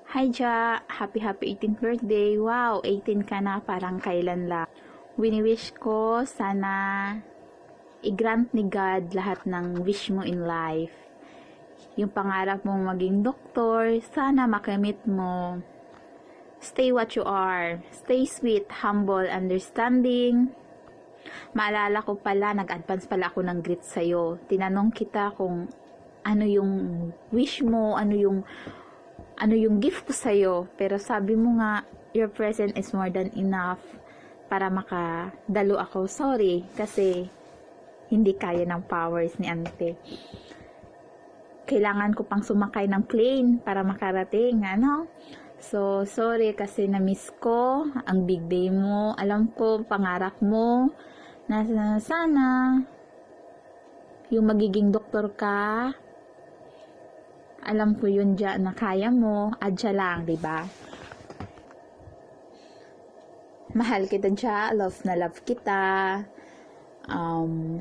Hi Ja, happy 18th birthday. Wow, 18 ka na, parang kailan lang. Wini-wish ko sana i-grant ni God lahat ng wish mo in life. Yung pangarap mong maging doktor, sana makamit mo. Stay what you are. Stay sweet, humble, understanding. Maalala ko pala, nag-advance pala ako ng greet sa'yo. Tinanong kita kung ano yung wish mo, ano yung gift ko sa'yo. Pero sabi mo nga, your present is more than enough para makadalo ako. Sorry, kasi hindi kaya ng powers ni Ante. Kailangan ko pang sumakay ng plane para makarating, ano? So, sorry kasi na-miss ko ang big day mo. Alam ko, pangarap mo na sana yung magiging doktor ka. Alam ko yun dyan na kaya mo. Adya lang, diba? Mahal kita dyan. Love na love kita.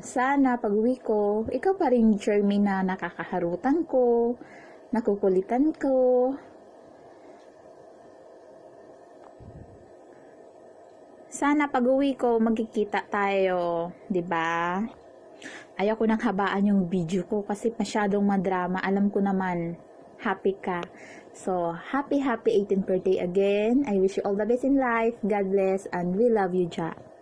Sana pag uwi ko, ikaw pa rin Jeremy na nakakaharutan ko, nakukulitan ko. Sana pag uwi ko, magkikita tayo, 'di ba? Ayoko nang habaan yung video ko kasi masyadong madrama. Alam ko naman, happy ka. So, happy 18th birthday again. I wish you all the best in life. God bless and we love you, Ja.